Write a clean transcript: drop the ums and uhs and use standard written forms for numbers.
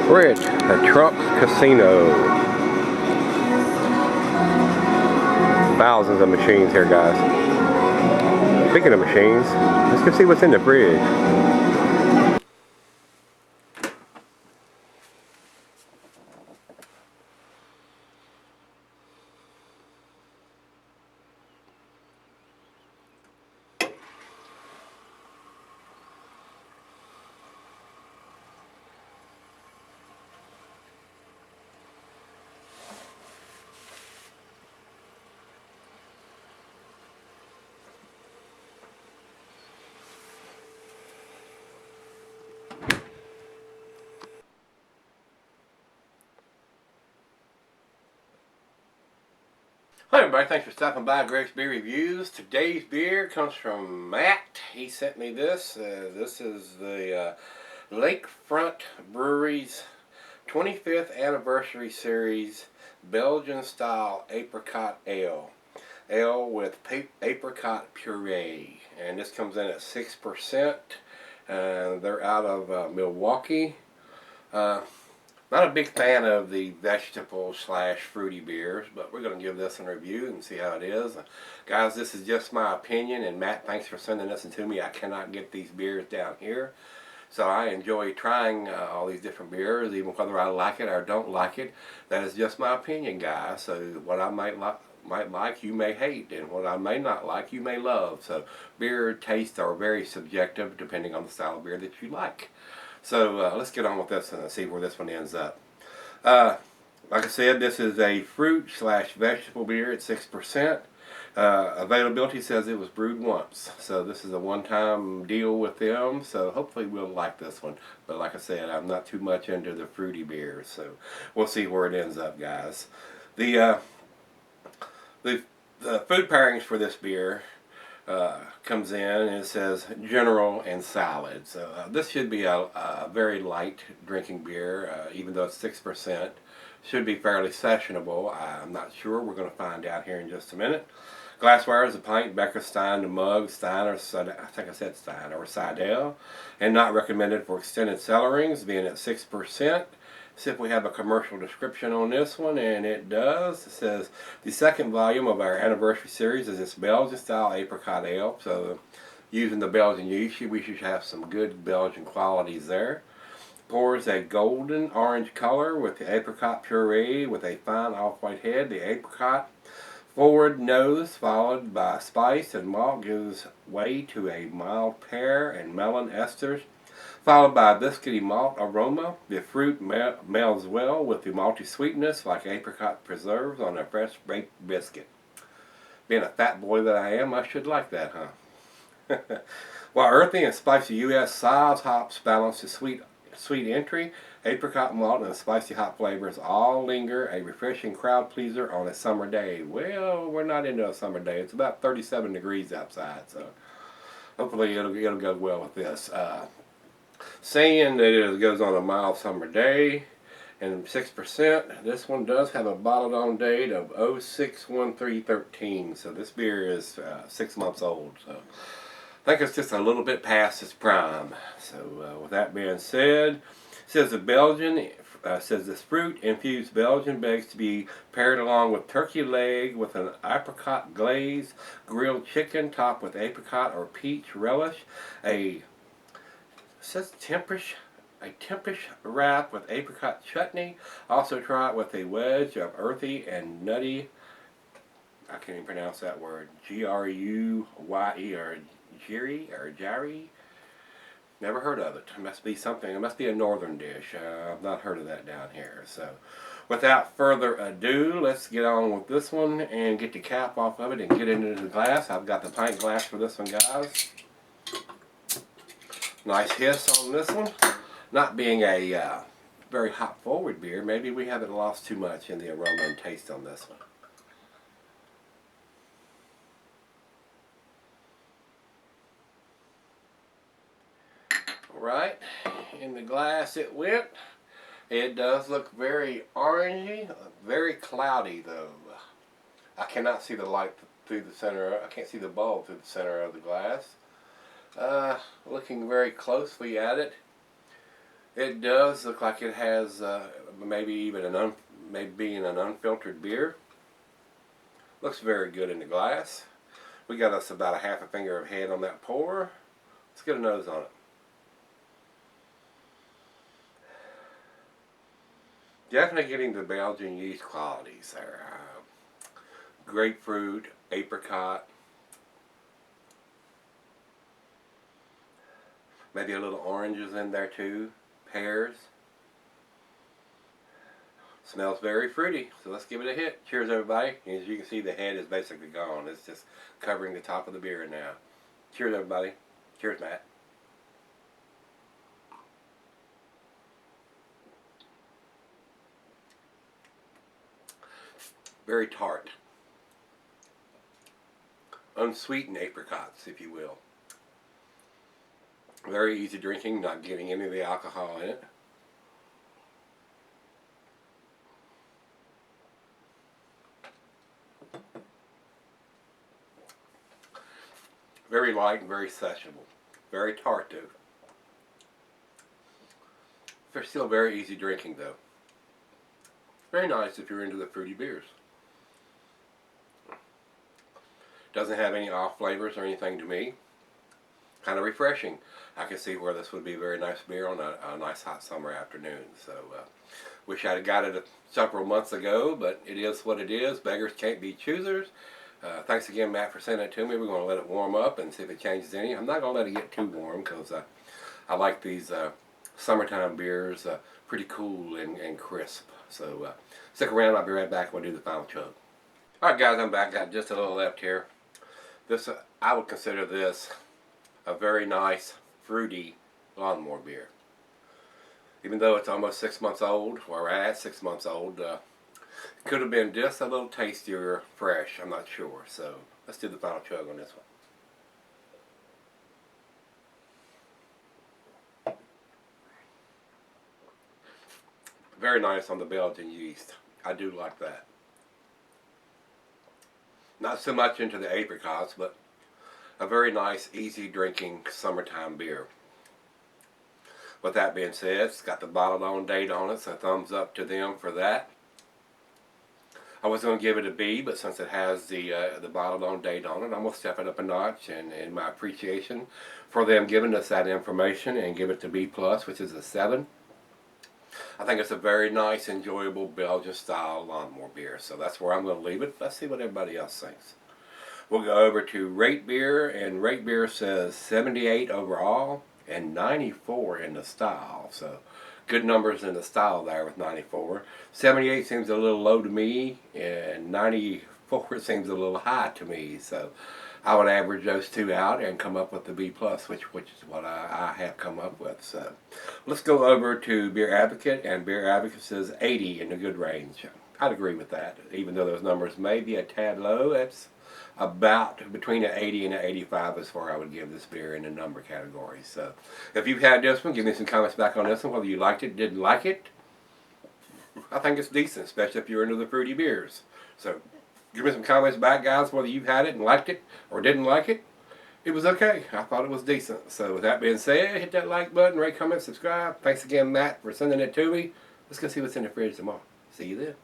We're at the Trump Casino. Thousands of machines here, guys. Speaking of machines, let's go see what's in the fridge. Hi everybody, thanks for stopping by Gregsbeerreviews. Today's beer comes from Matt. He sent me this. This is the Lakefront Brewery's 25th Anniversary Series Belgian-Style Apricot Ale. Ale with apricot puree. And this comes in at 6%. They're out of Milwaukee. Not a big fan of the vegetable / fruity beers, but we're going to give this a review and see how it is. Guys, this is just my opinion, and Matt, thanks for sending this to me. I cannot get these beers down here, so I enjoy trying all these different beers, even whether I like it or don't like it. That is just my opinion, guys. So what I might like, you may hate, and what I may not like, you may love. So beer tastes are very subjective depending on the style of beer that you like. So let's get on with this and see where this one ends up. Like I said, this is a fruit / vegetable beer at 6%. Availability says it was brewed once. So this is a one-time deal with them. So hopefully we'll like this one. But like I said, I'm not too much into the fruity beers. So we'll see where it ends up, guys. The food pairings for this beer comes in and it says general and salad. So this should be a very light drinking beer, even though it's 6%. Should be fairly sessionable. I'm not sure. We're going to find out here in just a minute. Glassware is a pint, Becker, Stein, a mug, Stein, or I think I said Stein, or Seidel, and not recommended for extended cellarings, being at 6%. See if we have a commercial description on this one, and it does. It says, the second volume of our anniversary series is this Belgian-Style Apricot Ale. So using the Belgian yeast, we should have some good Belgian qualities there. Pours a golden orange color with the apricot puree with a fine off-white head. The apricot forward nose followed by spice and malt gives way to a mild pear and melon esters, followed by a biscuity malt aroma. The fruit melds well with the malty sweetness like apricot preserves on a fresh baked biscuit. Being a fat boy that I am, I should like that, huh? While earthy and spicy U.S. styles hops balance the sweet entry, apricot malt and spicy hop flavors all linger, a refreshing crowd pleaser on a summer day. Well, we're not into a summer day. It's about 37 degrees outside, so hopefully it'll go well with this. Saying that it goes on a mild summer day and 6%. This one does have a bottled on date of 06/13/13, so this beer is 6 months old. So I think it's just a little bit past its prime. So with that being said, it says the Belgian says this fruit infused Belgian begs to be paired along with turkey leg with an apricot glaze, grilled chicken topped with apricot or peach relish, it says temperish wrap with apricot chutney. Also try it with a wedge of earthy and nutty, I can't even pronounce that word, G-R-U-Y-E or Jerry. Never heard of it. It must be something. It must be a northern dish. I've not heard of that down here. So without further ado, let's get on with this one and get the cap off of it and get it into the glass. I've got the pint glass for this one, guys. Nice hiss on this one. Not being a very hop forward beer, maybe we haven't lost too much in the aroma and taste on this one. Alright, in the glass it went. It does look very orangey, very cloudy though. I cannot see the light through the center. I can't see the bulb through the center of the glass. Looking very closely at it, It does look like it has maybe even maybe in an unfiltered beer. Looks very good in the glass. We got us about a half a finger of head on that pour. Let's get a nose on it. Definitely getting the Belgian yeast qualities there. Grapefruit, apricot, maybe a little oranges in there too, pears. Smells very fruity, so let's give it a hit. Cheers, everybody. As you can see, the head is basically gone. It's just covering the top of the beer now. Cheers, everybody. Cheers, Matt. Very tart. Unsweetened apricots, if you will. Very easy drinking, not getting any of the alcohol in it. Very light and very sessionable. Very tart too. They're still very easy drinking though. Very nice if you're into the fruity beers. Doesn't have any off flavors or anything to me. Kind of refreshing. I can see where this would be a very nice beer on a nice hot summer afternoon. So, wish I'd have got it several months ago, but it is what it is. Beggars can't be choosers. Thanks again, Matt, for sending it to me. We're going to let it warm up and see if it changes any. I'm not going to let it get too warm because I like these summertime beers pretty cool and crisp. So, stick around. I'll be right back when we do the final chug. Alright, guys, I'm back. Got just a little left here. This I would consider this a very nice, fruity lawnmower beer. Even though it's almost 6 months old, or at 6 months old, could have been just a little tastier fresh, I'm not sure. So let's do the final chug on this one. Very nice on the Belgian yeast. I do like that. Not so much into the apricots, but a very nice, easy drinking summertime beer. With that being said, it's got the bottled on date on it, so thumbs up to them for that. I was going to give it a B, but since it has the bottled on date on it, I'm going to step it up a notch in my appreciation for them giving us that information and give it to B+, which is a 7. I think it's a very nice, enjoyable Belgian-style lawnmower beer, so that's where I'm going to leave it. Let's see what everybody else thinks. We'll go over to Rate Beer, and Rate Beer says 78 overall and 94 in the style. So good numbers in the style there with 94. 78 seems a little low to me, and 94 seems a little high to me. So I would average those two out and come up with the B+, which is what I have come up with. So let's go over to Beer Advocate, and Beer Advocate says 80 in the good range. I'd agree with that, even though those numbers may be a tad low. That's about between an 80 and an 85 is where I would give this beer in the number category. So if you've had this one, give me some comments back on this one, whether you liked it, didn't like it. I think it's decent, especially if you're into the fruity beers. So give me some comments back, guys, whether you've had it and liked it or didn't like it. It was okay. I thought it was decent. So with that being said, hit that like button, rate, comment, subscribe. Thanks again, Matt, for sending it to me. Let's go see what's in the fridge tomorrow. See you then.